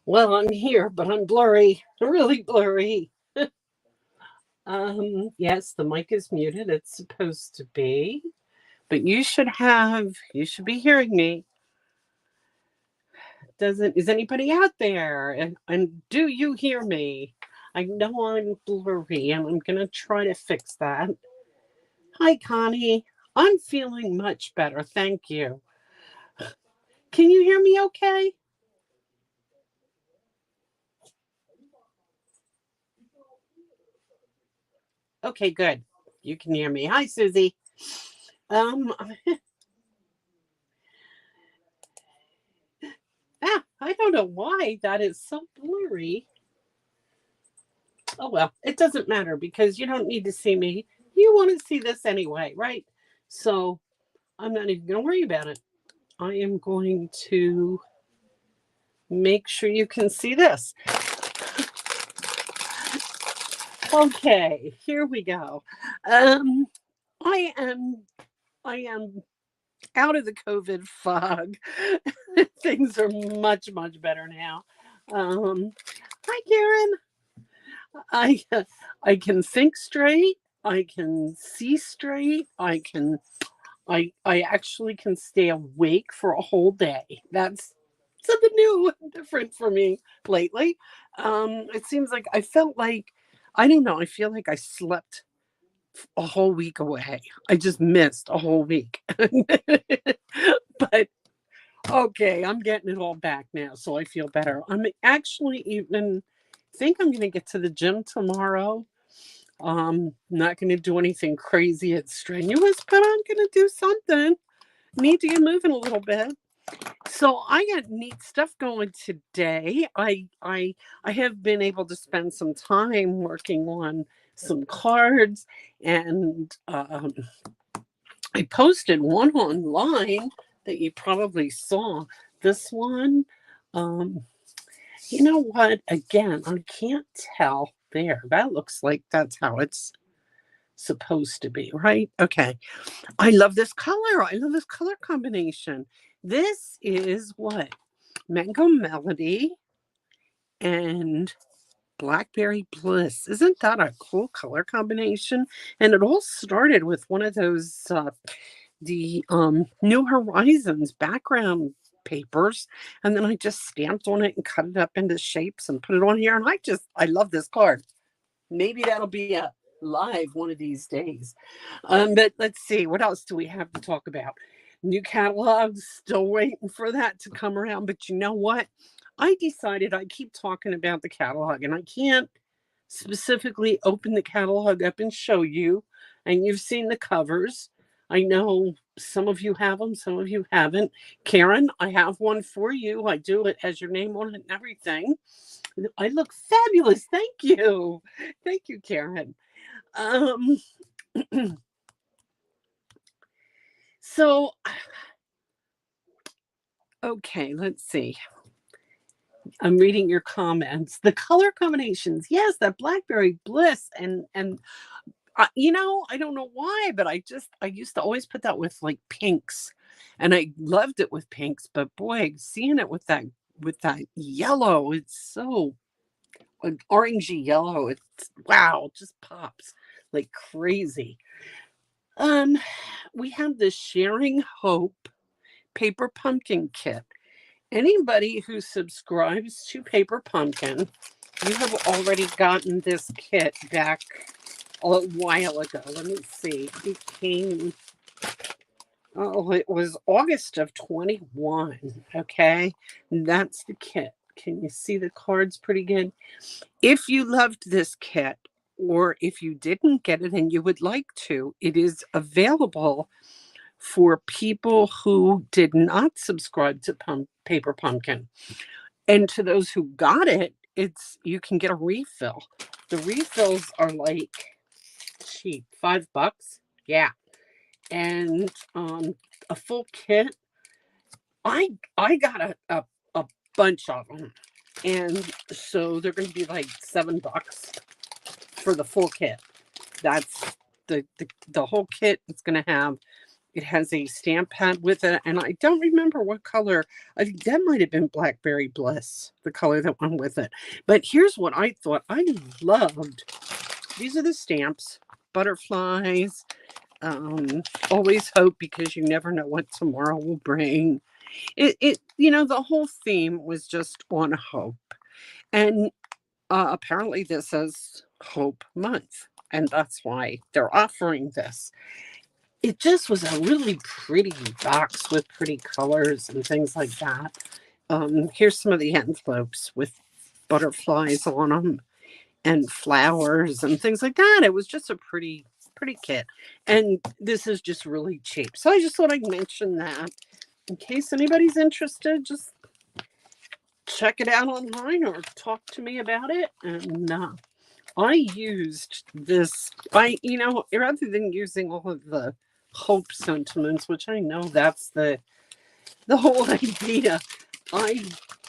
Well, I'm here, but I'm blurry. Really blurry. Yes, the mic is muted. It's supposed to be, but you should be hearing me. Doesn't Is anybody out there? And do you hear me? I know I'm blurry, and I'm gonna try to fix that. Hi, Connie. I'm feeling much better, thank you. Can you hear me okay? Okay, good. You can hear me. Hi, Susie. Um, I don't know why that is so blurry. Oh well, it doesn't matter because you don't need to see me. You want to see this anyway, right? So I'm not even going to worry about it. I am going to make sure you can see this. Okay, here we go. Um, I am I am out of the COVID fog. Things are much better now. Um, Hi, Karen. I I can think straight. I can see straight. I actually can stay awake for a whole day. That's something new and different for me lately. It seems like I felt like I don't know. I feel like I slept a whole week away. I just missed a whole week. But okay, I'm getting it all back now, so I feel better. I'm actually even think I'm going to get to the gym tomorrow. Not going to do anything crazy and strenuous, but I'm going to do something. Need to get moving a little bit. So I got neat stuff going today. I have been able to spend some time working on some cards, and I posted one online that you probably saw. This one, um, you know what? Again, I can't tell. There, that looks like that's how it's supposed to be, right? Okay. I love this color. I love this color combination. This is what? Mango Melody and Blackberry Bliss. Isn't that a cool color combination? And it all started with one of those the New Horizons background papers, and then I just stamped on it and cut it up into shapes and put it on here. And I love this card. Maybe that'll be a live one of these days. But let's see, what else do we have to talk about? New catalogs, still waiting for that to come around. But you know what? I decided I keep talking about the catalog and I can't specifically open the catalog up and show you. And you've seen the covers. I know some of you have them, some of you haven't. Karen, I have one for you. I do. It has your name on it and everything. I look fabulous. Thank you. Thank you, Karen. Um, so, okay, let's see. I'm reading your comments. The color combinations. Yes, that Blackberry Bliss and I don't know why, but I used to always put that with like pinks, and I loved it with pinks. But boy, seeing it with that yellow, it's so an orangey yellow. It's wow, it just pops like crazy. Um, we have the Sharing Hope Paper Pumpkin Kit. Anybody who subscribes to Paper Pumpkin, you have already gotten this kit back a while ago. Let me see. It came, oh, it was August of 21. Okay. That's the kit. Can you see the cards pretty good? If you loved this kit, or if you didn't get it and you would like to, it is available for people who did not subscribe to Paper Pumpkin. And to those who got it, it's you can get a refill. The refills are like cheap, $5. Yeah. And a full kit. I got a bunch of them. And so they're going to be like $7 for the full kit. That's the whole kit. It's going to have, it has a stamp pad with it, and I don't remember what color. I think that might have been Blackberry Bliss, the color that went with it. But here's what I thought I loved. These are the stamps, butterflies, always hope, because you never know what tomorrow will bring. The whole theme was just on hope. And apparently this is Hope Month, and that's why they're offering this. It just was a really pretty box with pretty colors and things like that. Here's some of the envelopes with butterflies on them and flowers and things like that. It was just a pretty kit. And this is just really cheap. So I just thought I'd mention that in case anybody's interested. Just check it out online or talk to me about it. And I used this. Rather than using all of the hope sentiments, which I know that's the whole idea, I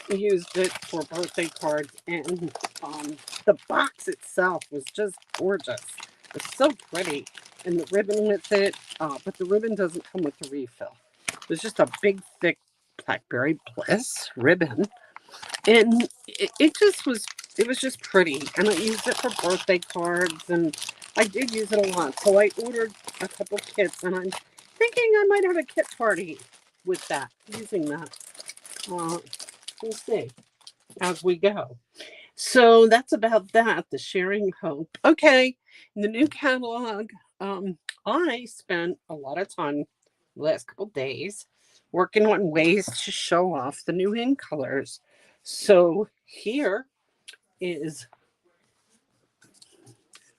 used it for birthday cards, and the box itself was just gorgeous. It's so pretty, and the ribbon with it, but the ribbon doesn't come with the refill. It's just a big, thick Blackberry Bliss ribbon, and it was just pretty. And I used it for birthday cards, and I did use it a lot. So I ordered a couple kits, and I'm thinking I might have a kit party with that, using that. We'll see as we go. So that's about that, the sharing hope. Okay, the new catalog. I spent a lot of time the last couple days working on ways to show off the new in colors. So here is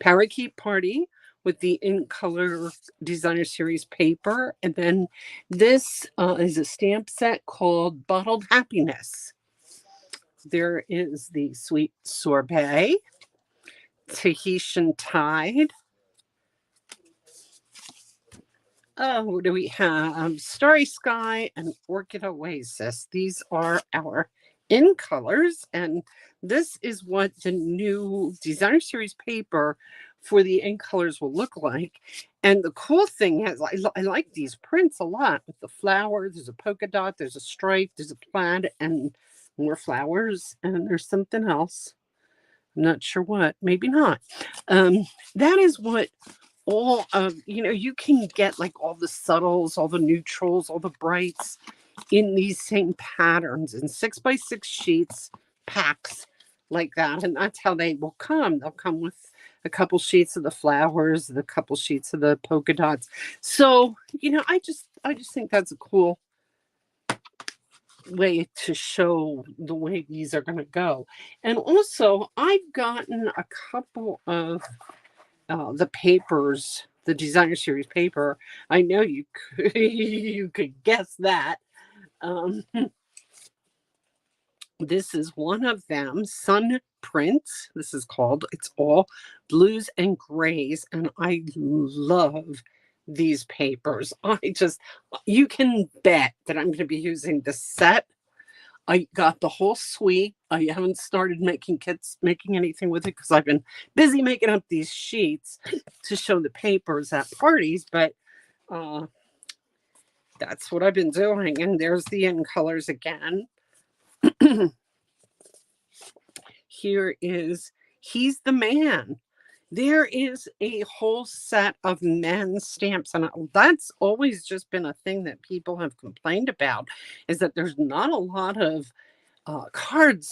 Parakeet Party with the In Color Designer Series paper. And then this is a stamp set called Bottled Happiness. There is the Sweet Sorbet, Tahitian Tide. Oh, what do we have? Starry Sky and Orchid Oasis. These are our in colors, and this is what the new designer series paper for the in colors will look like. And the cool thing is, I like these prints a lot with the flower. There's a polka dot, there's a stripe, there's a plaid, and more flowers, and there's something else. I'm not sure what, maybe not. That is what all of, you can get like all the subtles, all the neutrals, all the brights in these same patterns in 6x6 sheets, packs like that. And that's how they will come. They'll come with a couple sheets of the flowers, the couple sheets of the polka dots. So, I just think that's a cool way to show the way these are going to go. And also, I've gotten a couple of the papers, the designer series paper. I know you could, you could guess that. Um, this is one of them, Sun Prints. This is called. It's all blues and grays, and I love these papers. You can bet that I'm going to be using the set. I got the whole suite. I haven't started making anything with it because I've been busy making up these sheets to show the papers at parties, but that's what I've been doing. And there's the in colors again. Here is He's the Man. There is a whole set of men's stamps, and that's always just been a thing that people have complained about, is that there's not a lot of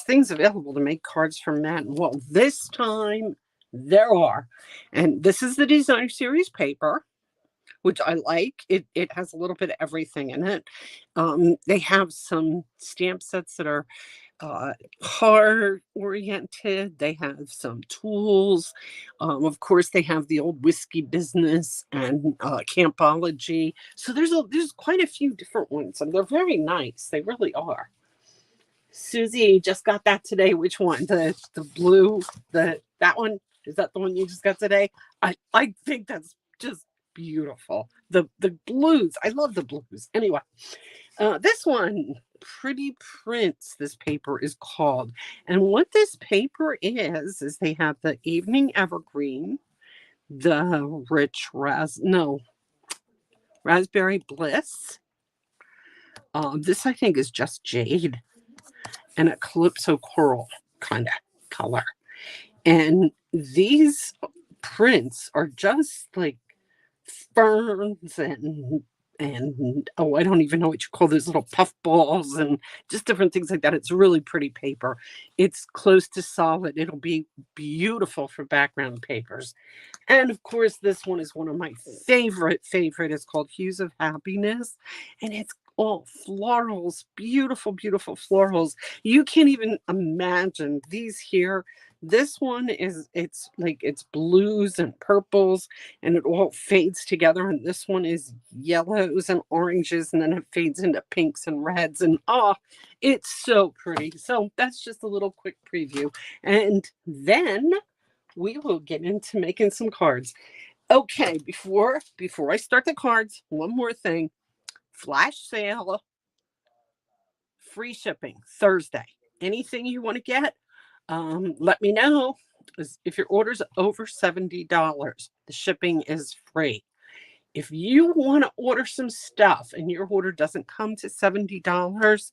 things available to make cards for men. Well, this time there are. And this is the designer series paper, which I like. It has a little bit of everything in it. They have some stamp sets that are heart oriented. They have some tools. Of course, they have the old whiskey business and campology. So there's quite a few different ones, and they're very nice. They really are. Susie just got that today. Which one? The blue, that one? Is that the one you just got today? I think that's just beautiful. The blues, I love the blues. Anyway, this one, Pretty Prince, this paper is called. And what this paper is they have the Evening Evergreen, the rich Raspberry Bliss. This I think is just jade and a calypso coral kind of color. And these prints are just like ferns and oh, I don't even know what you call those little puff balls and just different things like that. It's really pretty paper. It's close to solid. It'll be beautiful for background papers. And of course, this one is one of my favorite. It's called Hues of Happiness. And it's all florals, beautiful, beautiful florals. You can't even imagine these here. This one it's blues and purples and it all fades together. And this one is yellows and oranges and then it fades into pinks and reds. And it's so pretty. So that's just a little quick preview. And then we will get into making some cards. Okay, before I start the cards, one more thing. Flash sale, free shipping Thursday. Anything you want to get, let me know. If your order's over $70, the shipping is free. If you want to order some stuff and your order doesn't come to $70,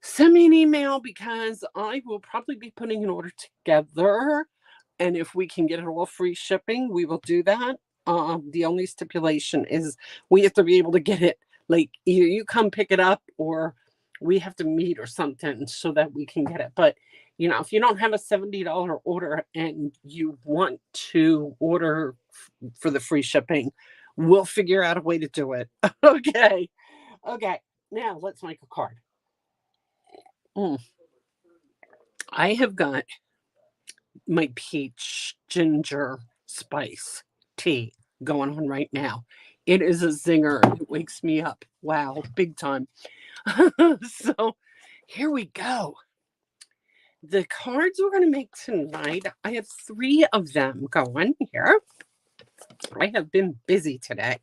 send me an email because I will probably be putting an order together. And if we can get it all free shipping, we will do that. The only stipulation is we have to be able to get it, like either you come pick it up or we have to meet or something so that we can get it. But, if you don't have a $70 order and you want to order for the free shipping, we'll figure out a way to do it. Okay. Now let's make a card. I have got my peach ginger spice tea going on right now. It is a zinger. It wakes me up. Wow, big time. So here we go. The cards we're going to make tonight, I have 3 of them going here. I have been busy today.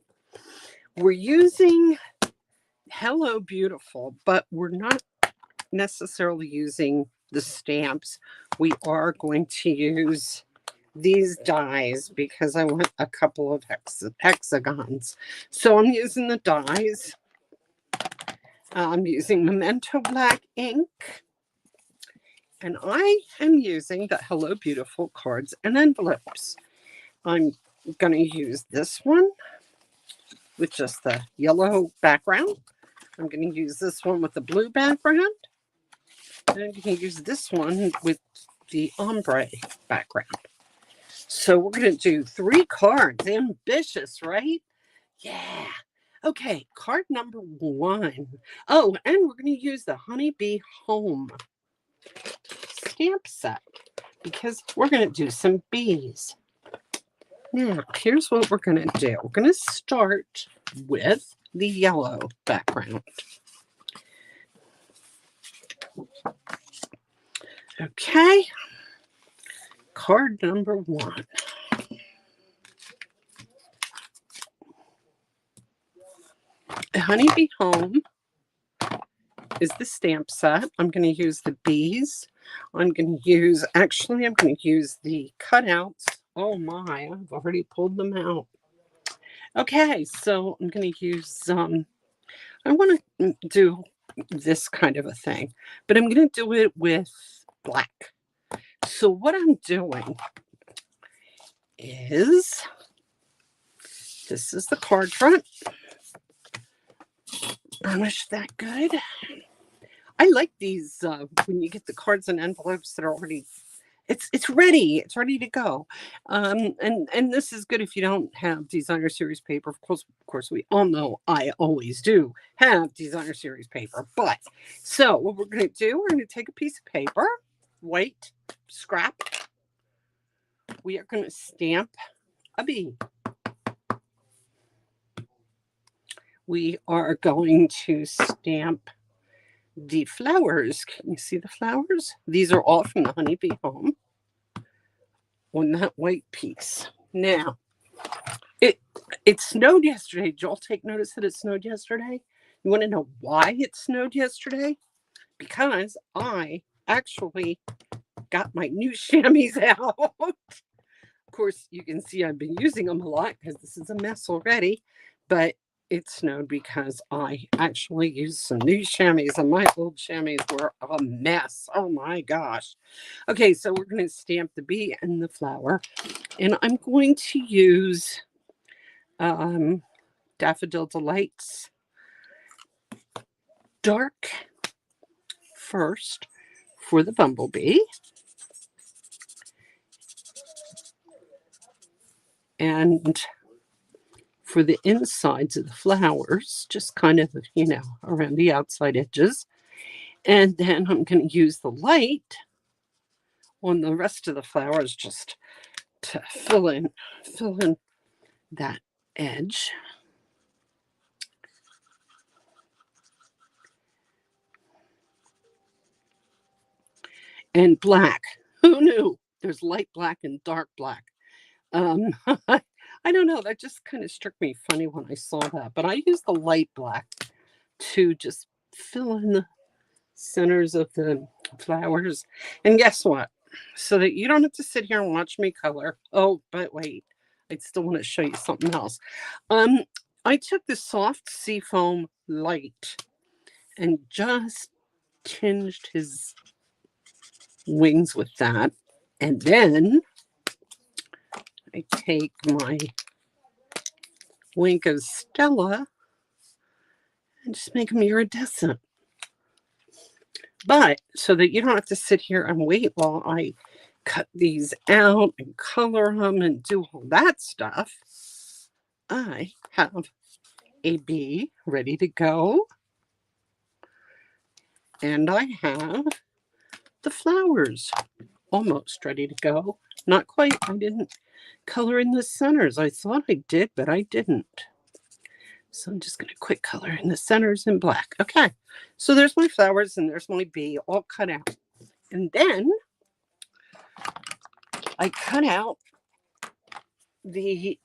We're using Hello Beautiful, but we're not necessarily using the stamps. We are going to use these dies because I want a couple of hexagons. So I'm using the dies. I'm using Memento Black ink. And I am using the Hello Beautiful cards and envelopes. I'm going to use this one with just the yellow background. I'm going to use this one with the blue background. And I'm going to use this one with the ombre background. So we're going to do 3 cards. Ambitious, right? Yeah. Okay, card number 1. Oh, and we're going to use the Honeybee Home stamp set because we're going to do some bees. Now, here's what we're going to do. We're going to start with the yellow background. Okay, card number 1. The Honeybee Home is the stamp set. I'm going to use the bees. I'm going to use the cutouts. Oh my, I've already pulled them out. Okay, so I'm going to use, I want to do this kind of a thing, but I'm going to do it with black. So what I'm doing is, this is the card front. Burnish that good. I like these when you get the cards and envelopes that are already, it's ready. It's ready to go. And this is good if you don't have designer series paper. Of course, we all know I always do have designer series paper. But so what we're going to do, we're going to take a piece of paper, white scrap. We are going to stamp a bee. We are going to stamp the flowers. Can you see the flowers? These are all from the Honeybee Home on that white piece. Now, it It snowed yesterday. Did y'all take notice that it snowed yesterday? You want to know why it snowed yesterday? Because I actually got my new chamois out. Of course, you can see I've been using them a lot because this is a mess already, but it snowed because I actually used some new chamois and my old chamois were a mess. Oh my gosh. Okay, so we're going to stamp the bee and the flower, and I'm going to use Daffodil Delights Dark first for the bumblebee. And for the insides of the flowers, just kind of, around the outside edges. And then I'm going to use the light on the rest of the flowers just to fill in that edge. And black. Who knew? There's light black and dark black. I don't know. That just kind of struck me funny when I saw that. But I use the light black to just fill in the centers of the flowers. And guess what? So that you don't have to sit here and watch me color. Oh, but wait. I still want to show you something else. I took the soft seafoam light and just tinged his wings with that. And then I take my Wink of Stella and just make them iridescent. But so that you don't have to sit here and wait while I cut these out and color them and do all that stuff, I have a bee ready to go. And I have the flowers almost ready to go. Not quite. I didn't color in the centers. I thought I did, but I didn't. So I'm just going to quick color in the centers in black. Okay. So there's my flowers and there's my bee all cut out. And then I cut out the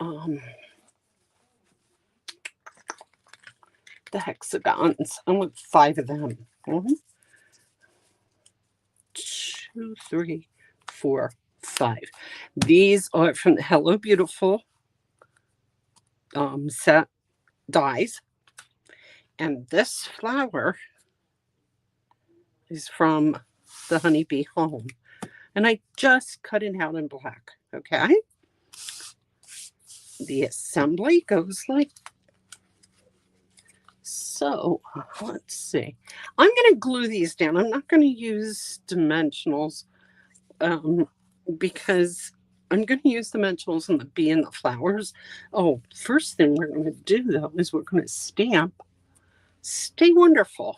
hexagons. I want 5 of them. 1, 2, 3, 4, 5. These are from the Hello Beautiful set dies. And this flower is from the Honeybee Home. And I just cut it out in black. Okay. The assembly goes like so. Let's see. I'm going to glue these down. I'm not going to use dimensionals because I'm going to use dimensionals on the bee and the flowers. Oh, first thing we're going to do, though, is we're going to stamp Stay Wonderful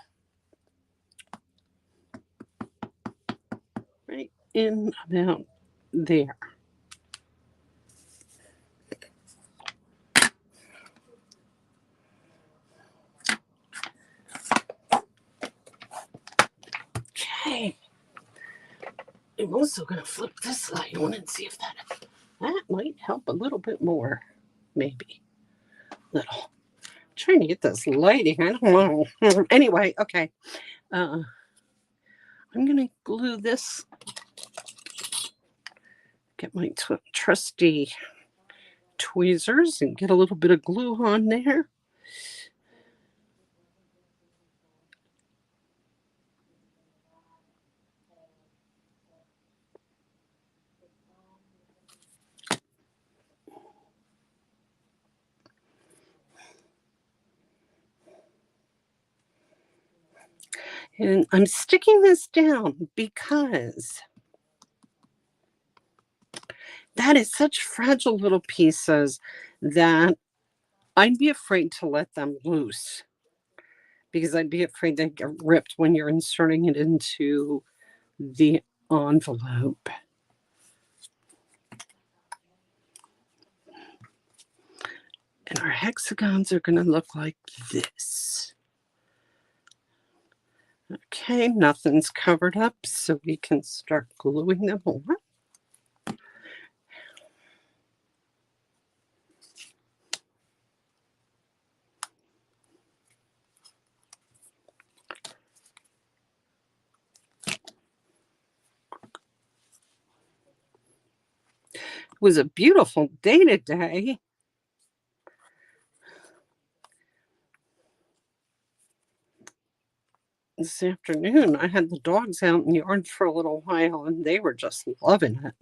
right in about there. Okay. I'm also going to flip this light on and see if that might help a little bit more. Maybe. Little. I'm trying to get this lighting. I don't know. Anyway, okay. I'm going to glue this. Get my trusty tweezers and get a little bit of glue on there. And I'm sticking this down because that is such fragile little pieces that I'd be afraid to let them loose because I'd be afraid they'd get ripped when you're inserting it into the envelope. And our hexagons are going to look like this. Okay, nothing's covered up, so we can start gluing them on. was a beautiful day today. This afternoon, I had the dogs out in the yard for a little while, and they were just loving it.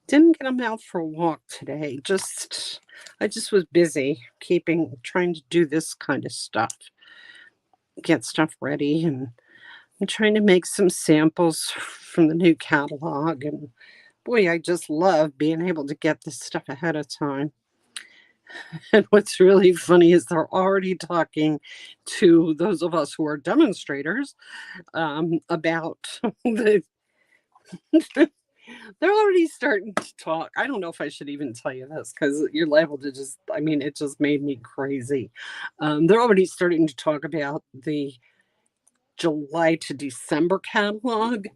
Didn't get them out for a walk today. I just was busy trying to do this kind of stuff, get stuff ready, and I'm trying to make some samples from the new catalog. And boy, I just love being able to get this stuff ahead of time. And what's really funny is they're already talking to those of us who are demonstrators about the. They're already starting to talk. I don't know if I should even tell you this because you're liable to it just made me crazy. They're already starting to talk about the July to December catalog,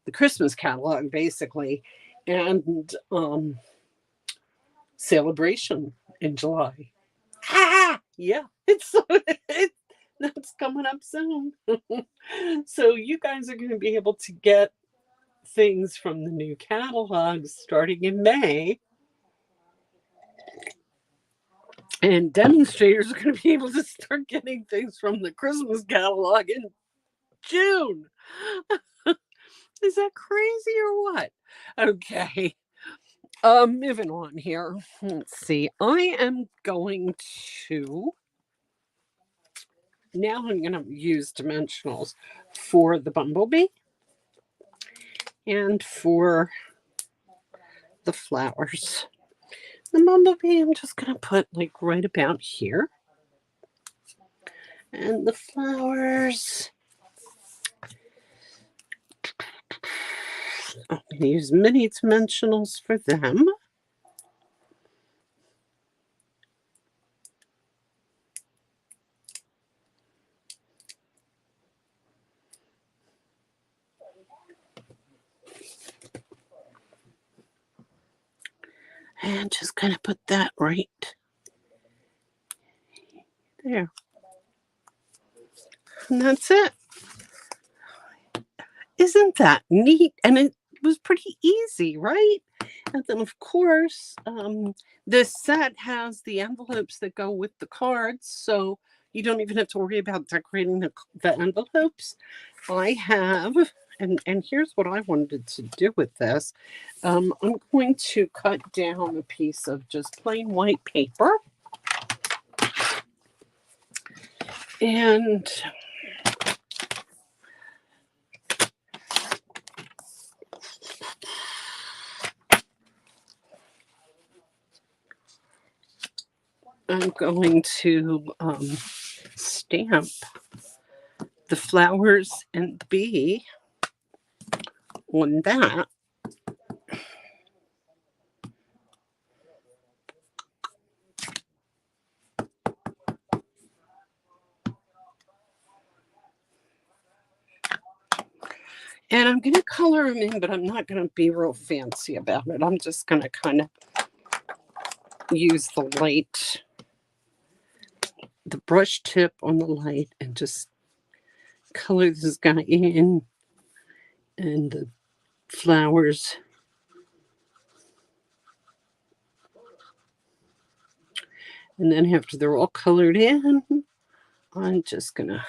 the Christmas catalog, basically, and Celebration in July. Yeah, that's coming up soon. So you guys are going to be able to get things from the new catalog starting in May. And demonstrators are going to be able to start getting things from the Christmas catalog in June. Is that crazy or what? Okay. Moving on here. Let's see. I am going to now I'm going to use dimensionals for the bumblebee and for the flowers. The bumblebee I'm just going to put like right about here. And the flowers, I'm going to use mini dimensionals for them. And just kind of put that right there. And that's it. Isn't that neat? And it was pretty easy, right? And then, of course, this set has the envelopes that go with the cards, so you don't even have to worry about decorating the envelopes. I have, and here's what I wanted to do with this. I'm going to cut down a piece of just plain white paper. And I'm going to stamp the flowers and the bee on that. And I'm going to color them in, but I'm not going to be real fancy about it. I'm just going to kind of use the brush tip on the light and just color this guy in and the flowers. And then after they're all colored in, I'm just going to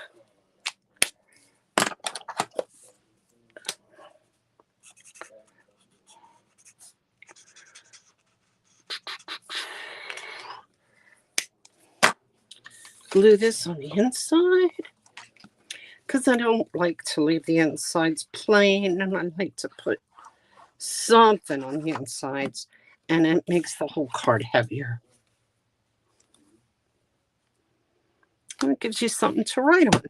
glue this on the inside because I don't like to leave the insides plain, and I like to put something on the insides, and it makes the whole card heavier. And it gives you something to write on.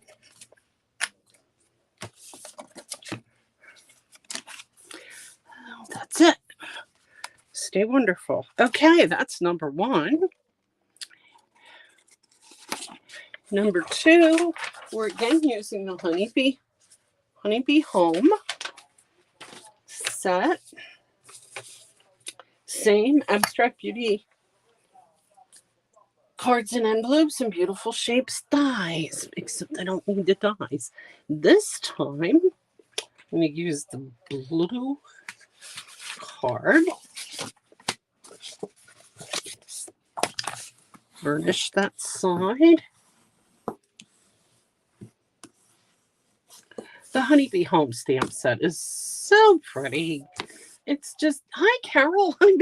That's it. Stay wonderful. Okay, that's number one. Number two, we're again using the Honeybee Home set. Same Abstract Beauty cards and envelopes and beautiful shapes dies, except I don't need the dies. This time, I'm going to use the blue card. Burnish that side. The Honeybee Home stamp set is so pretty. It's just, hi, Carol. I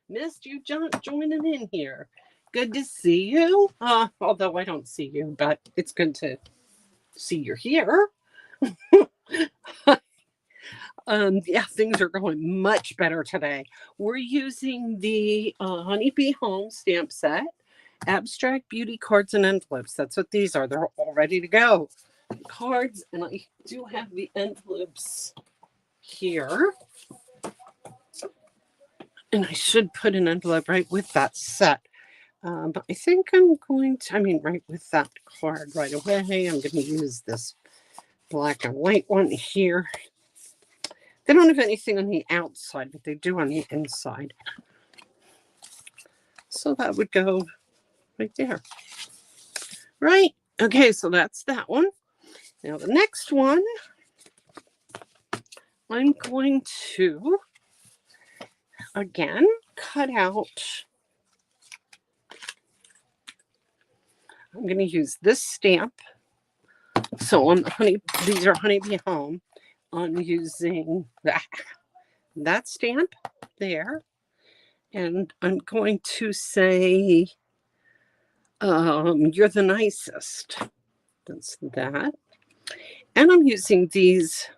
missed you joining in here. Good to see you. Although I don't see you, but it's good to see you're here. Yeah, things are going much better today. We're using the Honeybee Home stamp set, abstract beauty cards and envelopes. That's what these are. They're all ready to go. Cards, and I do have the envelopes here. And I should put an envelope right with that set. But I think I'm going to, right with that card right away. I'm going to use this black and white one here. They don't have anything on the outside, but they do on the inside. So that would go right there. Right. Okay, so that's that one. Now the next one, I'm going to, again, cut out. I'm going to use this stamp. So on these are Honeybee Home. I'm using that stamp there. And I'm going to say, you're the nicest. That's that. And I'm using these.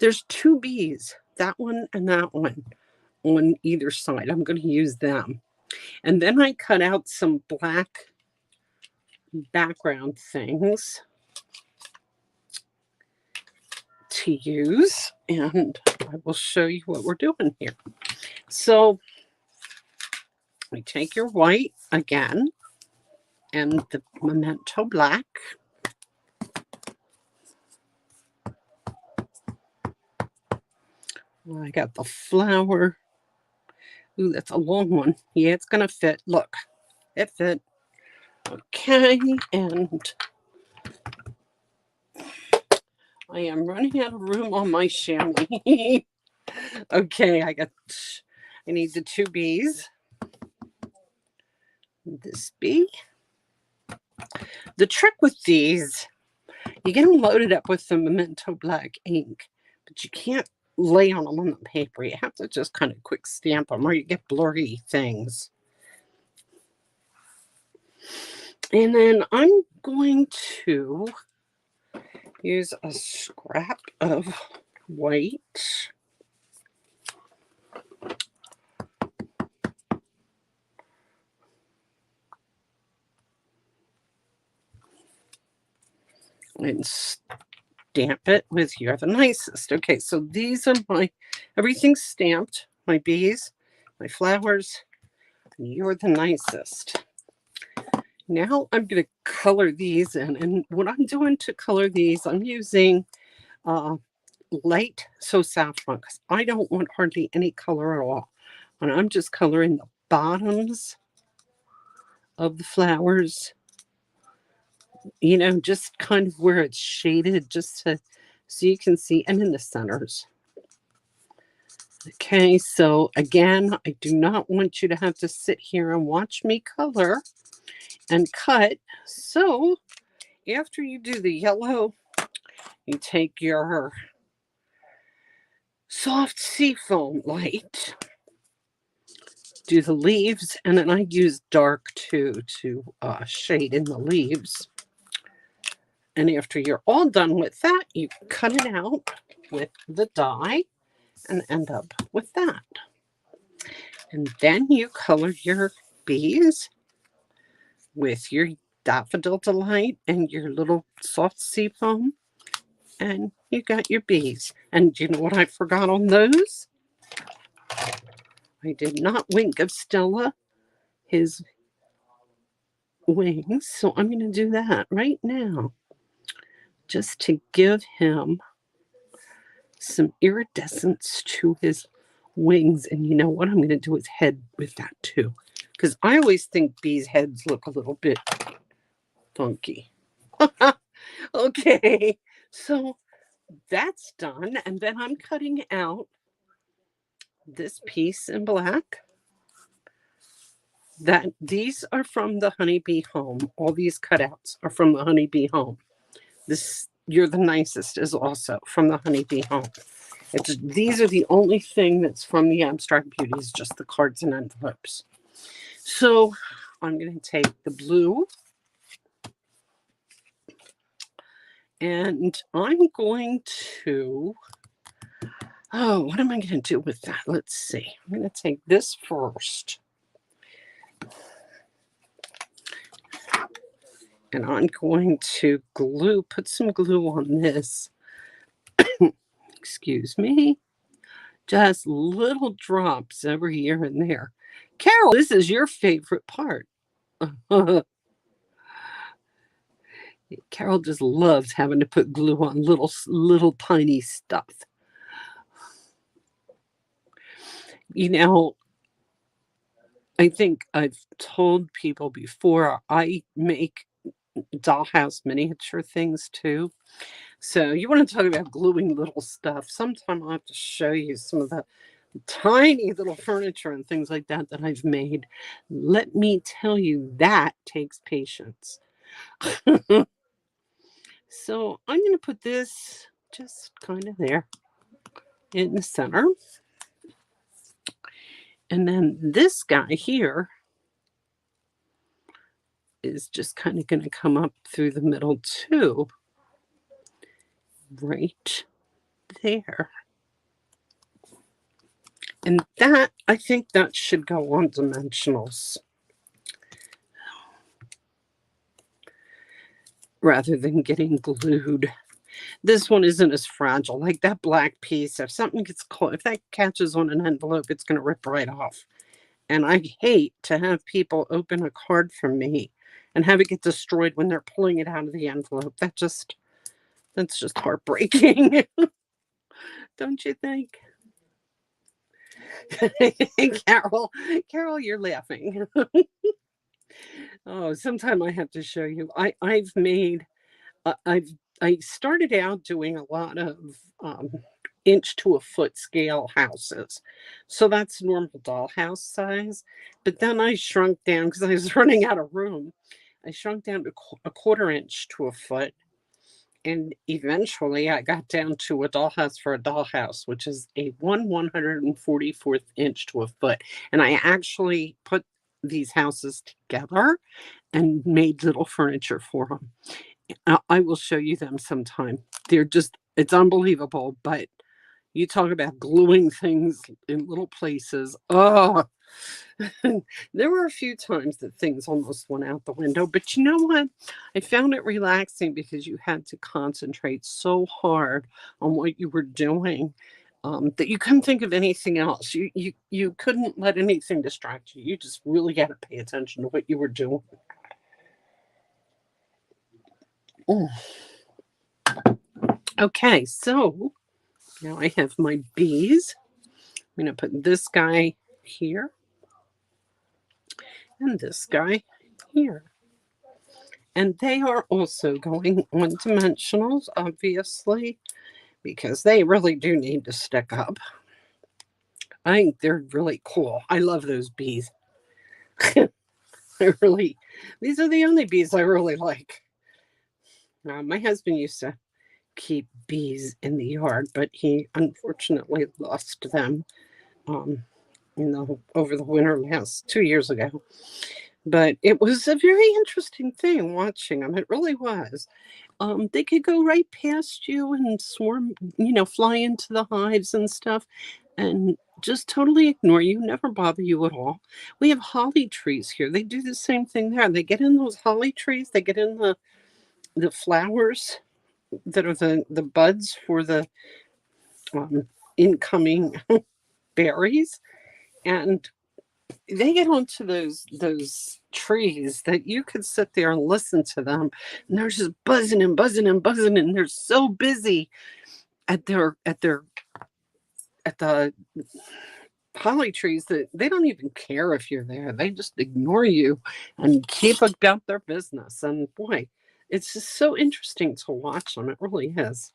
There's two bees, that one and that one, on either side. I'm going to use them. And then I cut out some black background things to use, and I will show you what we're doing here. So we take your white again and the Memento black. I got the flower. Ooh, that's a long one. Yeah, it's gonna fit. Look, it fit. Okay, and I am running out of room on my chamois. Okay, I need the two bees. This bee. The trick with these, you get them loaded up with the Memento black ink, but you can't lay on them on the paper. You have to just kind of quick stamp them, or you get blurry things. And then I'm going to use a scrap of white. And stamp it with you're the nicest. Okay, so these are everything's stamped. My bees, my flowers, and you're the nicest. Now I'm going to color these in. And what I'm doing to color these, I'm using light saffron, because I don't want hardly any color at all. And I'm just coloring the bottoms of the flowers, just kind of where it's shaded, so you can see, and in the centers. Okay, so again, I do not want you to have to sit here and watch me color and cut. So after you do the yellow, you take your soft seafoam light, do the leaves, and then I use dark too to shade in the leaves. And after you're all done with that, you cut it out with the die and end up with that. And then you color your bees with your Daffodil Delight and your little soft seafoam, and you got your bees. And you know what I forgot on those? I did not wink of Stella his wings, so I'm going to do that right now, just to give him some iridescence to his wings. And you know what? I'm going to do his head with that too, because I always think bees' heads look a little bit funky. Okay, so that's done. And then I'm cutting out this piece in black. These are from the Honeybee Home. All these cutouts are from the Honeybee Home. This You're the Nicest is also from the Honeybee Home. These are the only thing that's from the Abstract Beauties, just the cards and envelopes. So I'm going to take the blue and I'm going to, what am I going to do with that? Let's see. I'm going to take this first. And I'm going to put some glue on this. Excuse me. Just little drops over here and there. Carol, this is your favorite part. Carol just loves having to put glue on little tiny stuff. You know, I think I've told people before, I make dollhouse miniature things too. So you want to talk about gluing little stuff. Sometime I'll have to show you some of the tiny little furniture and things like that I've made. Let me tell you, that takes patience. So I'm going to put this just kind of there in the center. And then this guy here is just kind of going to come up through the middle too. Right there. And that, I think that should go on dimensionals rather than getting glued. This one isn't as fragile, like that black piece. If something gets caught, if that catches on an envelope, it's going to rip right off. And I hate to have people open a card from me and have it get destroyed when they're pulling it out of the envelope. That's just heartbreaking. Don't you think? Carol, you're laughing. Oh, sometime I have to show you. I've made, I started out doing a lot of inch to a foot scale houses. So that's normal dollhouse size. But then I shrunk down because I was running out of room. I shrunk down to a quarter inch to a foot. And eventually I got down to a dollhouse for a dollhouse, which is a 1/144th inch to a foot. And I actually put these houses together and made little furniture for them. I will show you them sometime. It's unbelievable, but you talk about gluing things in little places. Oh, there were a few times that things almost went out the window, but you know what? I found it relaxing because you had to concentrate so hard on what you were doing that you couldn't think of anything else. You couldn't let anything distract you. You just really got to pay attention to what you were doing. Oh. Okay, so now I have my bees. I'm going to put this guy here and this guy here. And they are also going on dimensionals, obviously, because they really do need to stick up. I think they're really cool. I love those bees. These are the only bees I really like. My husband used to keep bees in the yard, but he unfortunately lost them over the winter last 2 years ago. But it was a very interesting thing watching them. It really was. They could go right past you and swarm, fly into the hives and stuff and just totally ignore you, never bother you at all. We have holly trees here. They do the same thing there. They get in those holly trees. They get in the flowers that are the buds for the incoming berries. And they get onto those trees that you could sit there and listen to them, and they're just buzzing and buzzing and buzzing, and they're so busy at the holly trees that they don't even care if you're there. They just ignore you and keep about their business. And boy, it's just so interesting to watch them. It really is.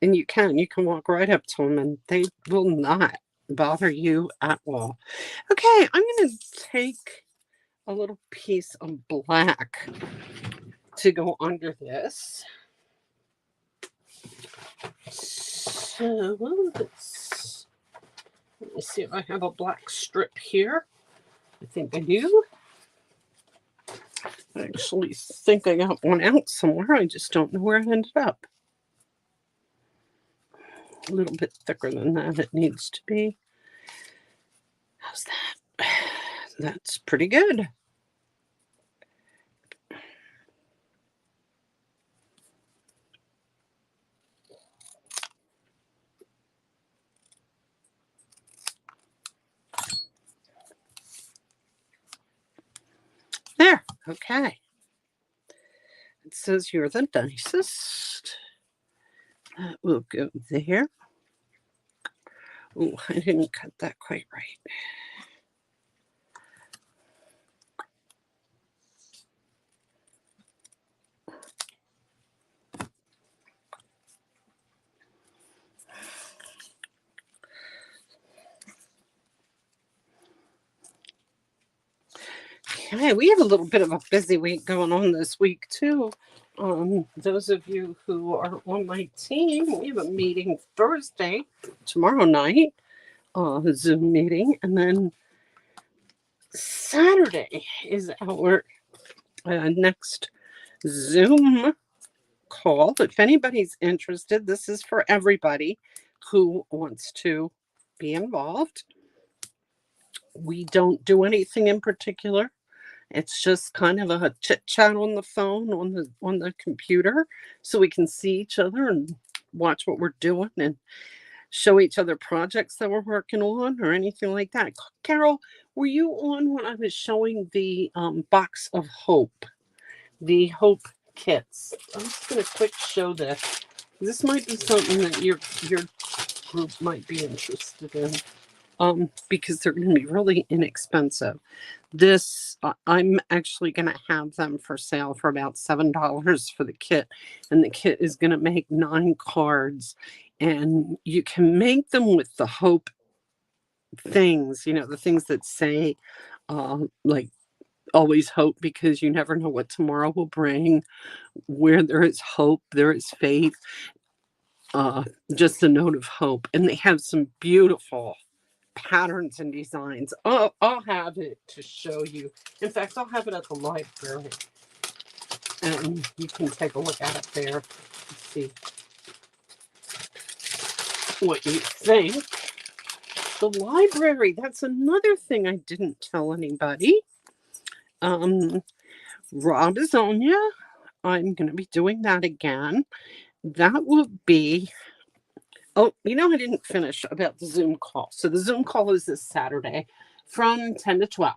And you can walk right up to them and they will not bother you at all. Okay, I'm going to take a little piece of black to go under this. So let me see if I have a black strip here. I think I do. I actually think I got one out somewhere. I just don't know where it ended up. A little bit thicker than that it needs to be. How's that? That's pretty good. There, okay. It says you're the nicest. That will go there. Oh, I didn't cut that quite right. Okay, we have a little bit of a busy week going on this week too. Those of you who are on my team, we have a meeting Thursday, tomorrow night, Zoom meeting, and then Saturday is our next Zoom call. If anybody's interested, this is for everybody who wants to be involved. We don't do anything in particular. It's just kind of a chit chat on the phone, on the computer, so we can see each other and watch what we're doing and show each other projects that we're working on or anything like that. Carol, were you on when I was showing the box of hope, the hope kits? I'm just going to quick show this. This might be something that your group might be interested in. Because they're going to be really inexpensive. This, I'm actually going to have them for sale for about $7 for the kit. And the kit is going to make 9 cards. And you can make them with the hope things, the things that say, like, always hope, because you never know what tomorrow will bring. Where there is hope, there is faith. Just a note of hope. And they have some beautiful patterns and designs. I'll have it to show you. In fact, I'll have it at the library, and you can take a look at it there and see what you think. The library, that's another thing I didn't tell anybody. Rob is on ya. I'm going to be doing that again. That will be... Oh, I didn't finish about the Zoom call. So the Zoom call is this Saturday from 10 to 12.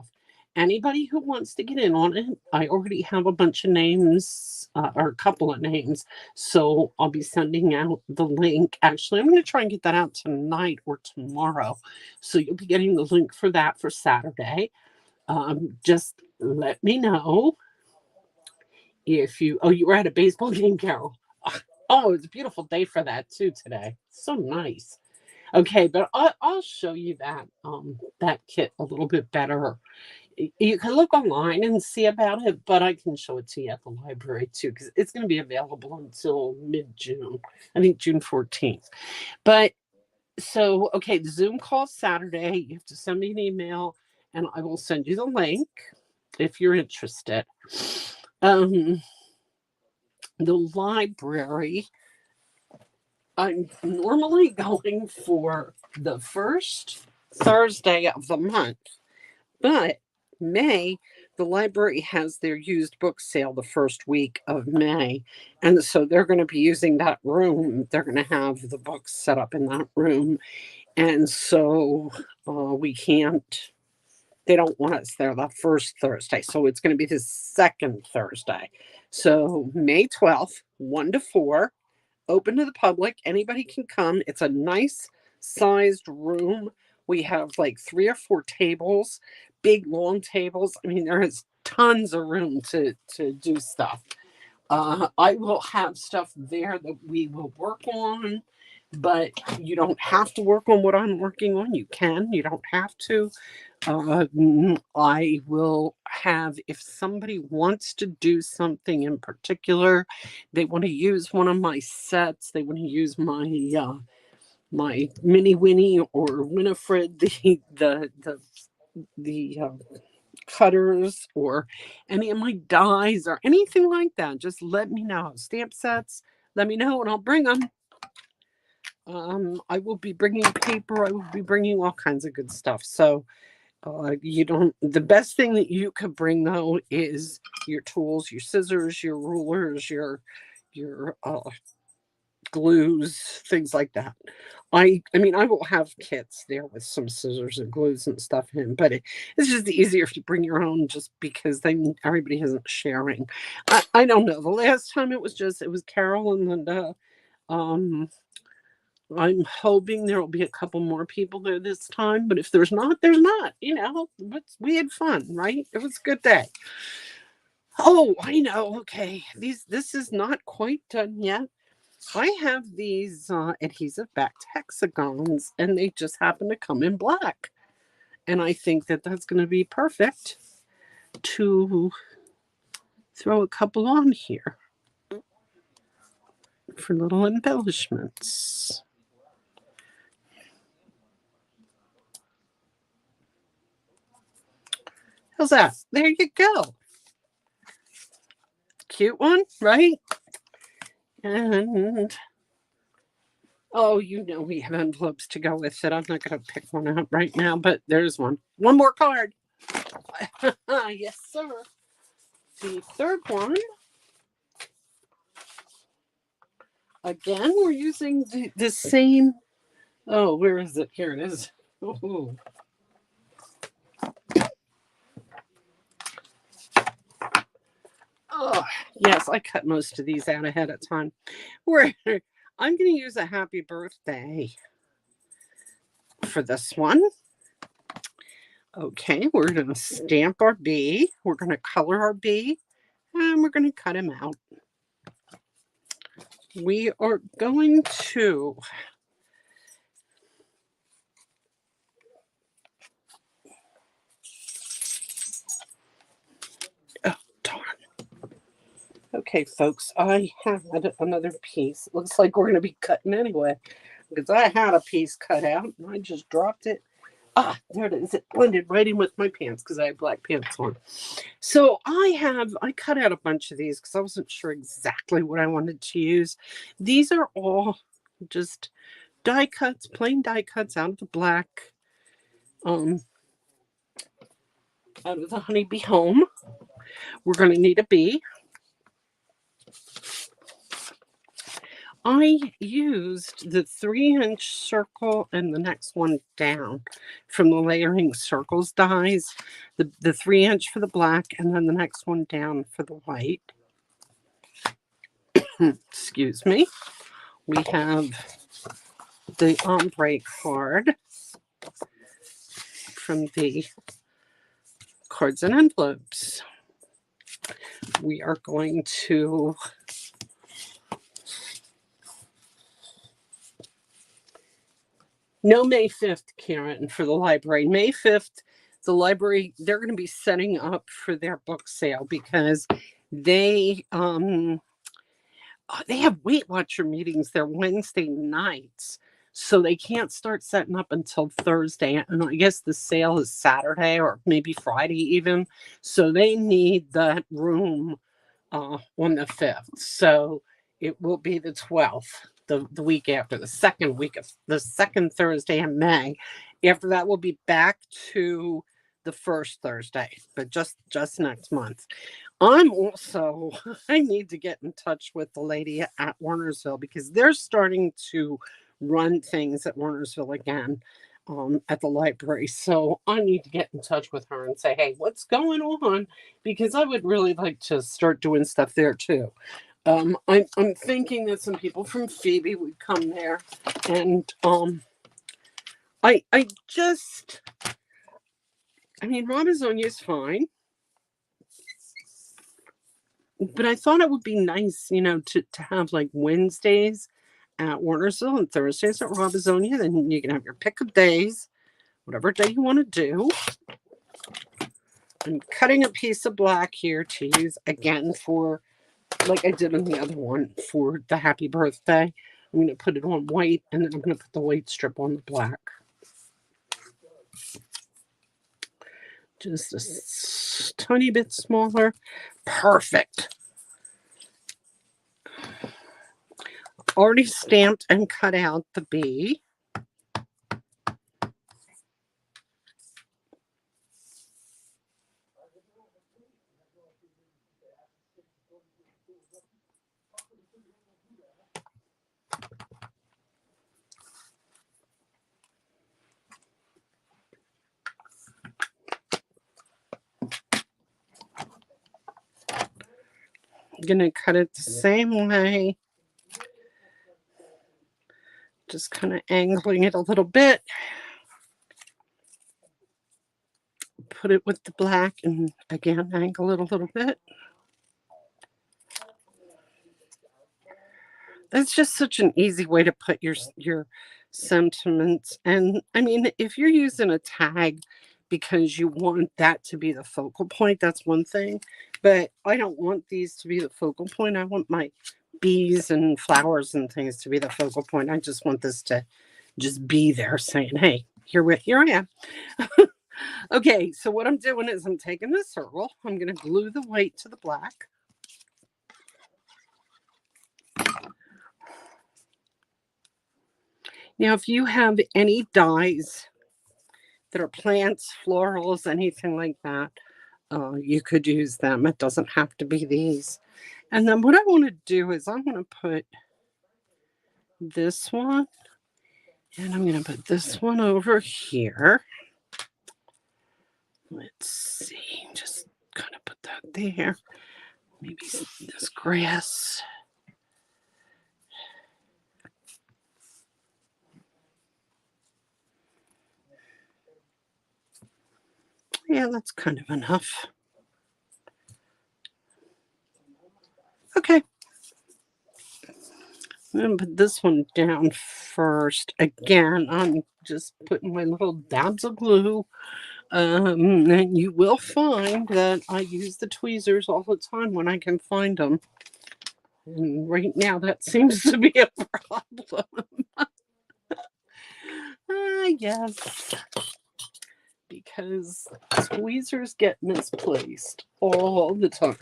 Anybody who wants to get in on it, I already have a bunch of names, or a couple of names. So I'll be sending out the link. Actually, I'm going to try and get that out tonight or tomorrow. So you'll be getting the link for that for Saturday. Just let me know if you were at a baseball game, Carol. Oh, it's a beautiful day for that too today. So nice. Okay, but I'll show you that kit a little bit better. You can look online and see about it, but I can show it to you at the library too, because it's going to be available until mid-June. I think June 14th. But so, okay, the Zoom call Saturday. You have to send me an email, and I will send you the link if you're interested. The library, I'm normally going for the first Thursday of the month, but May, the library has their used book sale the first week of May. And so they're going to be using that room. They're going to have the books set up in that room. And so we can't... They don't want us there the first Thursday. So it's going to be the second Thursday. So May 12th, 1 to 4, open to the public. Anybody can come. It's a nice sized room. We have like 3 or 4 tables, big long tables. I mean, there is tons of room to do stuff. I will have stuff there that we will work on, but you don't have to work on what I'm working on. You can, you don't have to. I will have, if somebody wants to do something in particular, they want to use one of my sets, they want to use my Mini Winnie or Winifred, the cutters, or any of my dies or anything like that, just let me know. Stamp sets, let me know and I'll bring them. I will be bringing paper. I will be bringing all kinds of good stuff. So you don't. The best thing that you could bring though is your tools, your scissors, your rulers, your glues, things like that. I mean, I will have kits there with some scissors and glues and stuff in, but it's just easier if you bring your own, just because then everybody isn't sharing. I don't know. The last time it was Carol and Linda. Um, I'm hoping there will be a couple more people there this time, but if there's not, there's not. But we had fun, right? It was a good day. Oh, I know. Okay, this is not quite done yet. I have these adhesive backed hexagons, and they just happen to come in black. And I think that that's going to be perfect to throw a couple on here for little embellishments. How's that? There you go. Cute one, right? And oh, we have envelopes to go with it. I'm not going to pick one out right now, but there's one. One more card. Yes, sir. The third one. Again, we're using the same. Oh, where is it? Here it is. Ooh. Oh, yes, I cut most of these out ahead of time. I'm going to use a happy birthday for this one. Okay, we're going to stamp our bee. We're going to color our bee. And we're going to cut him out. We are going to oh, darn. Okay, folks, I have another piece. Looks like we're going to be cutting anyway, because I had a piece cut out and I just dropped it. There it is. It blended right in with my pants because I have black pants on. So I cut out a bunch of these because I wasn't sure exactly what I wanted to use. These are all just die cuts, plain die cuts out of the black, out of the Honeybee Home. We're going to need a bee. I used the 3-inch circle and the next one down from the layering circles dies. The 3-inch for the black and then the next one down for the white. Excuse me. We have the ombre card from the Cards and Envelopes. We are going to no May 5th, Karen, for the library. May 5th, the library, they're going to be setting up for their book sale because they have Weight Watcher meetings. They're Wednesday nights. So they can't start setting up until Thursday. And I guess the sale is Saturday or maybe Friday even. So they need that room on the 5th. So it will be the 12th, the week after, the second Thursday in May. After that, we'll be back to the first Thursday, but just next month. I need to get in touch with the lady at Warnersville because they're starting to run things at Warnersville again at the library. So I need to get in touch with her and say, hey, what's going on? Because I would really like to start doing stuff there too. I'm thinking that some people from Phoebe would come there, and I mean, Robizonia is fine. but I thought it would be nice, to have like Wednesdays at Warnersville and Thursdays at Robisonia. Then you can have your pick of days, whatever day you want to do. I'm cutting a piece of black here to use again for, like I did on the other one, for the happy birthday. I'm going to put it on white, and then I'm going to put the white strip on the black. Just a tiny bit smaller. Perfect. Already stamped and cut out the bee. I'm going to cut it the same way. Just kind of angling it a little bit. Put it with the black and again angle it a little bit. That's just such an easy way to put your sentiments. And I mean, if you're using a tag because you want that to be the focal point, that's one thing. But I don't want these to be the focal point. I want my bees and flowers and things to be the focal point. I just want this to just be there saying, hey, here I am. Okay, so what I'm doing is I'm taking this circle. I'm going to glue the white to the black. Now, if you have any dies that are plants, florals, anything like that, you could use them. It doesn't have to be these. And then what I want to do is I'm going to put this one, and I'm going to put this one over here. Let's see, just kind of put that there. Maybe this grass. Yeah, that's kind of enough. Okay. I'm going to put this one down first. Again, I'm just putting my little dabs of glue. And you will find that I use the tweezers all the time when I can find them. And right now that seems to be a problem. Yes. Because tweezers get misplaced all the time.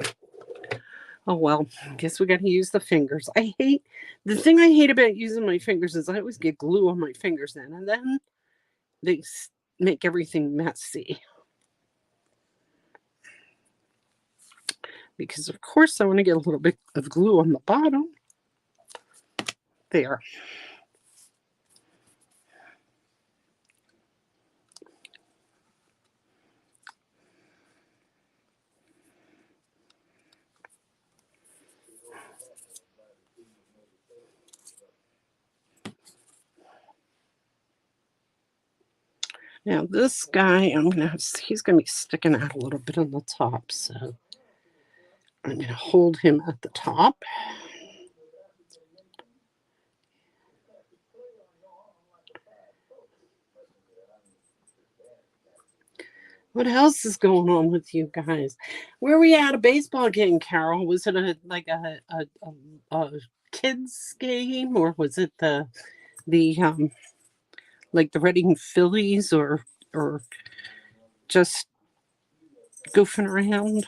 Oh, well, I guess we got to use the fingers. The thing I hate about using my fingers is I always get glue on my fingers then, and then they make everything messy. Because, of course, I want to get a little bit of glue on the bottom. There. Now this guy, he's gonna be sticking out a little bit on the top, so I'm gonna hold him at the top. What else is going on with you guys? Where were you at a baseball game, Carol? Was it a kids game, or was it the like the Reading Phillies, or just goofing around?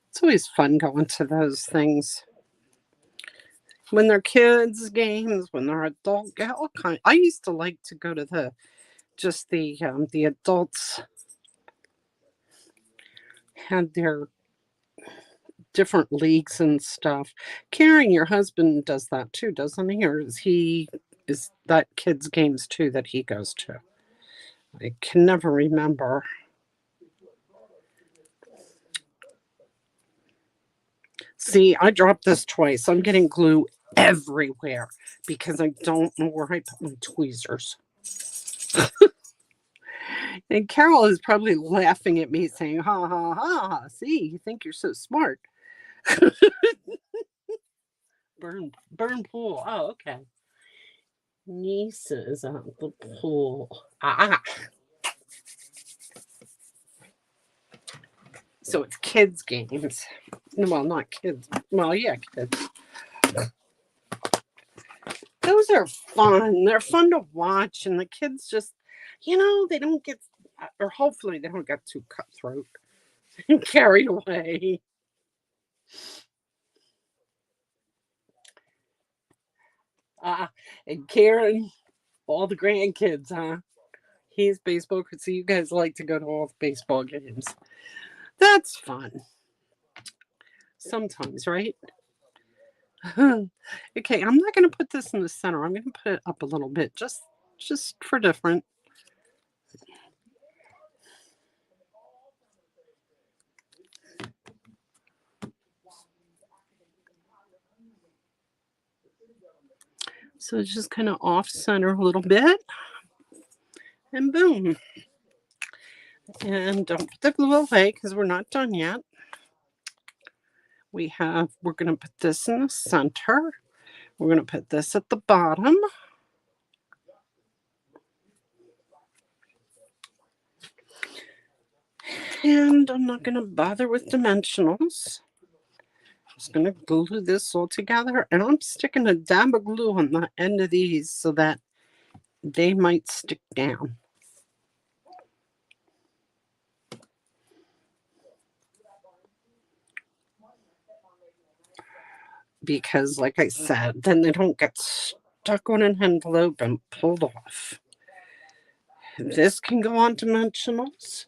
It's always fun going to those things. When they're kids games, when they're adult, yeah, all kind. I used to like to go to the adults had their different leagues and stuff. Karen, your husband does that too, doesn't he? Or is that kids games too that he goes to? I can never remember. See, I dropped this twice. I'm getting glue everywhere because I don't know where I put my tweezers. And Carol is probably laughing at me saying, ha ha ha, see, you think you're so smart. Burn pool. Oh, okay. Nieces at the pool. Ah. So it's kids' games. Well, not kids. Well, yeah, kids. Those are fun. They're fun to watch, and the kids just, they don't get, or hopefully they don't get too cutthroat and carried away. And Karen, all the grandkids, huh? He's baseball. So you guys like to go to all the baseball games. That's fun. Sometimes, right? Okay, I'm not going to put this in the center. I'm going to put it up a little bit, just for different. So it's just kind of off center a little bit, and boom. And don't put the glue away because we're not done yet. We're going to put this in the center. We're going to put this at the bottom. And I'm not going to bother with dimensionals. I'm just going to glue this all together. And I'm sticking a dab of glue on the end of these so that they might stick down. Because, like I said, then they don't get stuck on an envelope and pulled off. This can go on dimensionals.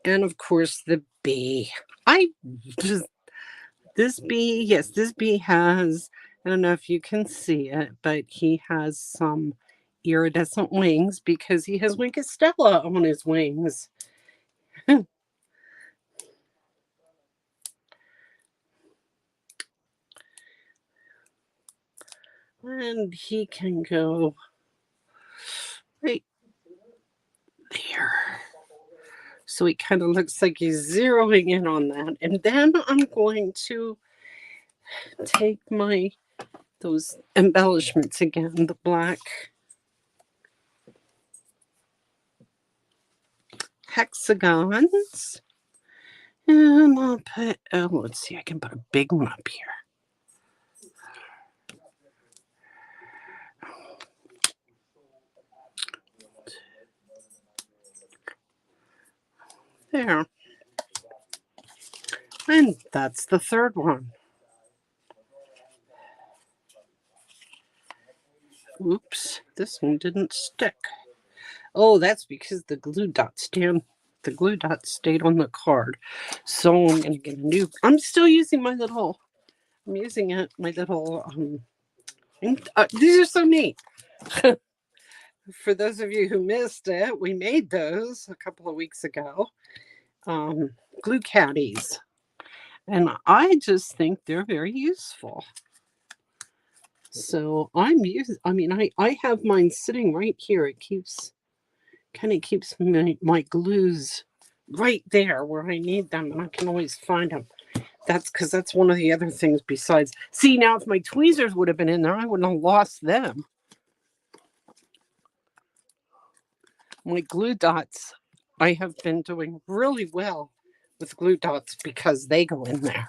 And of course the bee. This bee, yes, this bee has, I don't know if you can see it, but he has some iridescent wings because he has Wink Stella on his wings. And he can go right there. So he kind of looks like he's zeroing in on that. And then I'm going to take those embellishments again, the black hexagons. And I'll put, let's see, I can put a big one up here. There. And that's the third one. Oops, this one didn't stick. Oh, that's because the glue dots stayed on the card. So I'm gonna get a new. I'm still using my little. I'm using it. My little. These are so neat. For those of you who missed it, we made those a couple of weeks ago. Glue caddies, and I just think they're very useful. So I have mine sitting right here. It keeps my glues right there where I need them, and I can always find them. That's because that's one of the other things besides. See, now if my tweezers would have been in there, I wouldn't have lost them. My glue dots, I have been doing really well with glue dots because they go in there.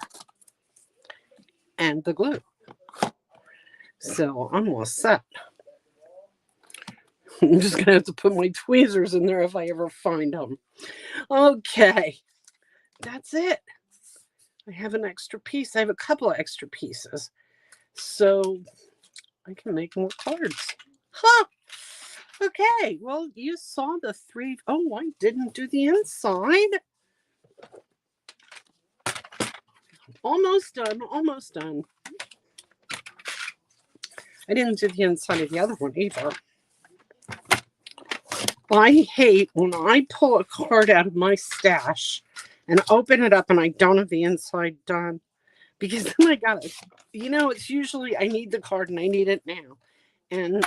And the glue. So I'm all set. I'm just going to have to put my tweezers in there if I ever find them. Okay. That's it. I have an extra piece. I have a couple of extra pieces. So I can make more cards. Huh. Okay. Well, you saw the three. Oh, I didn't do the inside. Almost done. Almost done. I didn't do the inside of the other one either. I hate when I pull a card out of my stash and open it up and I don't have the inside done, because then I got it. It's usually I need the card and I need it now. And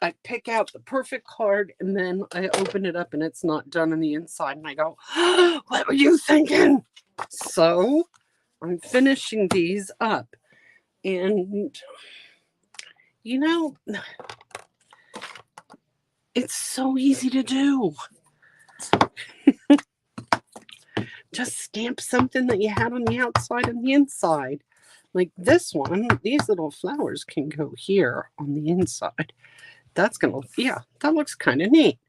I pick out the perfect card and then I open it up and it's not done on the inside. And I go, oh, what were you thinking? So I'm finishing these up. And, it's so easy to do. Just stamp something that you had on the outside and the inside. Like this one, these little flowers can go here on the inside. That looks kind of neat.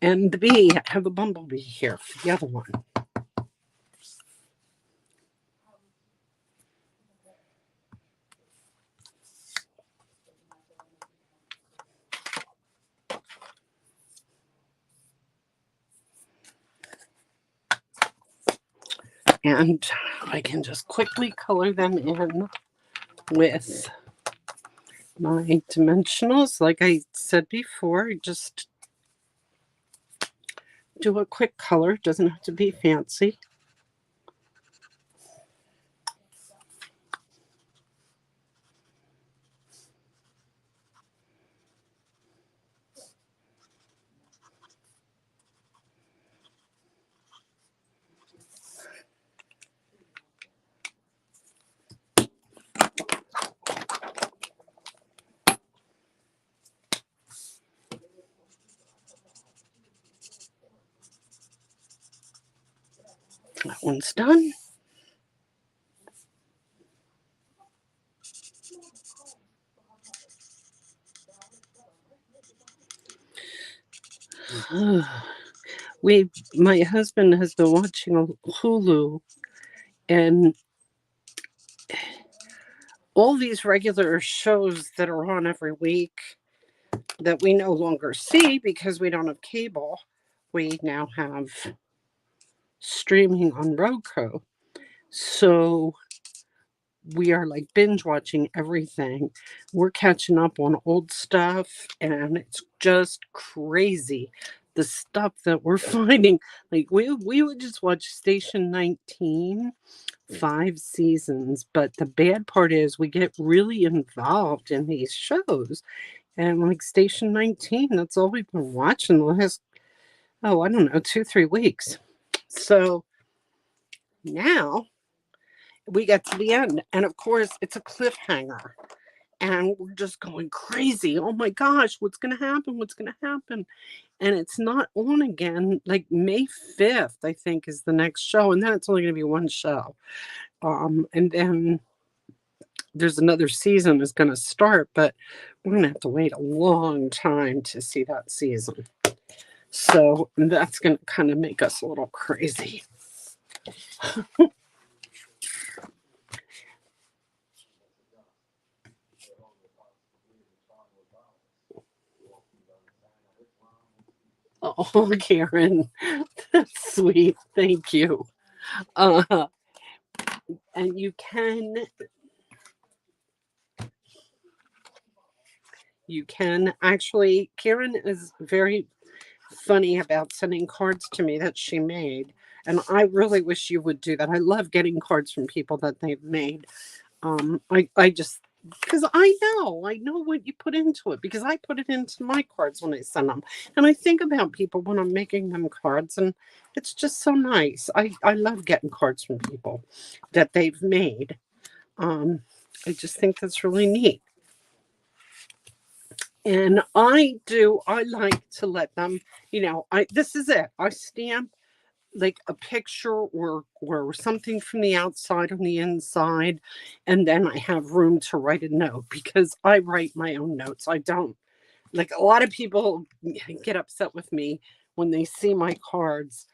And the bee, I have the bumblebee here for the other one. And I can just quickly color them in with my dimensionals. Like I said before, just do a quick color. It doesn't have to be fancy. That one's done. My husband has been watching Hulu, and all these regular shows that are on every week that we no longer see because we don't have cable, we now have streaming on Roku. So we are like binge watching everything. We're catching up on old stuff, and it's just crazy the stuff that we're finding. Like we would just watch Station 19, 5 seasons, but the bad part is we get really involved in these shows. And like Station 19, that's all we've been watching the last, I don't know, 2-3 weeks. So now we get to the end, and of course it's a cliffhanger, and we're just going crazy. Oh my gosh, what's gonna happen? What's gonna happen? And it's not on again. Like May 5th, I think, is the next show, and then it's only gonna be one show. And then there's another season is gonna start, but we're gonna have to wait a long time to see that season. So that's gonna kind of make us a little crazy. Oh, Karen, that's sweet. Thank you. And you can actually, Karen is very funny about sending cards to me that she made. And I really wish you would do that. I love getting cards from people that they've made. I just, because I know what you put into it, because I put it into my cards when I send them. And I think about people when I'm making them cards, and it's just so nice. I love getting cards from people that they've made. I just think that's really neat. And I like to let them, this is it. I stamp like a picture or something from the outside on the inside, and then I have room to write a note, because I write my own notes. I don't, like, a lot of people get upset with me when they see my cards.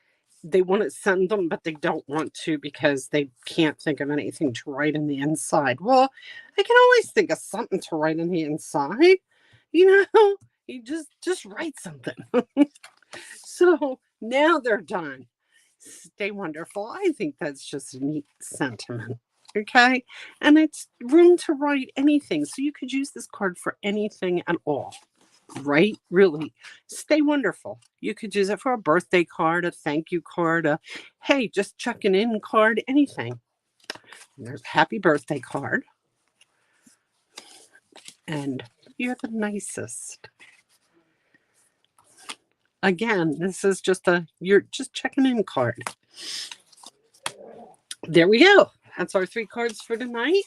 They want to send them, but they don't want to because they can't think of anything to write in the inside. Well, I can always think of something to write in the inside. You know, you just write something. So now they're done. Stay wonderful. I think that's just a neat sentiment. Okay. And it's room to write anything. So you could use this card for anything at all. Right? Really. Stay wonderful. You could use it for a birthday card, a thank you card, a hey, just checking in card, anything. And there's a happy birthday card. And you're the nicest. Again, this is just you're just checking in card. There we go. That's our 3 cards for tonight.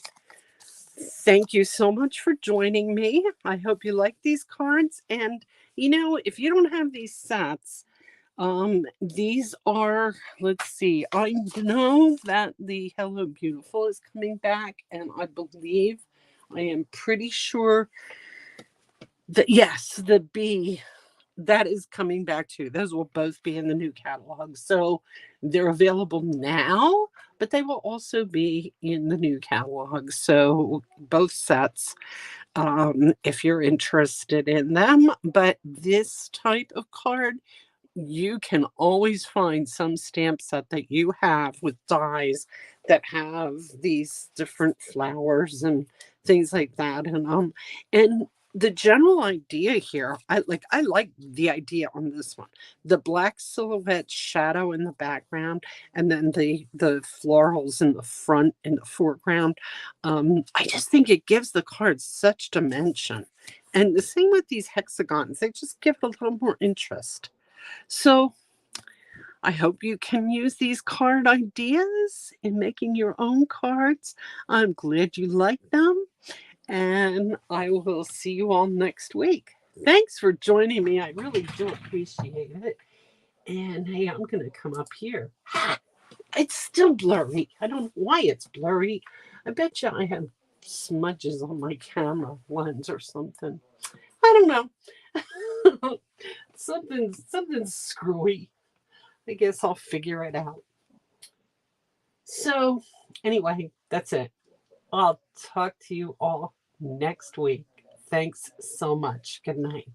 Thank you so much for joining me. I hope you like these cards. And, if you don't have these sets, these are, let's see, I know that the Hello Beautiful is coming back, and I am pretty sure that, yes, the B, that is coming back too. Those will both be in the new catalog. So they're available now, but they will also be in the new catalog. So both sets, if you're interested in them. But this type of card, you can always find some stamp set that you have with dies that have these different flowers and things like that. And the general idea here, I like the idea on this one. The black silhouette shadow in the background, and then the florals in the front, in the foreground. I just think it gives the card such dimension. And the same with these hexagons, they just give it a little more interest. So I hope you can use these card ideas in making your own cards. I'm glad you like them, and I will see you all next week. Thanks for joining me. I really do appreciate it. And hey, I'm going to come up here. It's still blurry. I don't know why it's blurry. I bet you I have smudges on my camera lens or something. I don't know. Something's screwy. I guess I'll figure it out. So, anyway, that's it. I'll talk to you all next week. Thanks so much. Good night.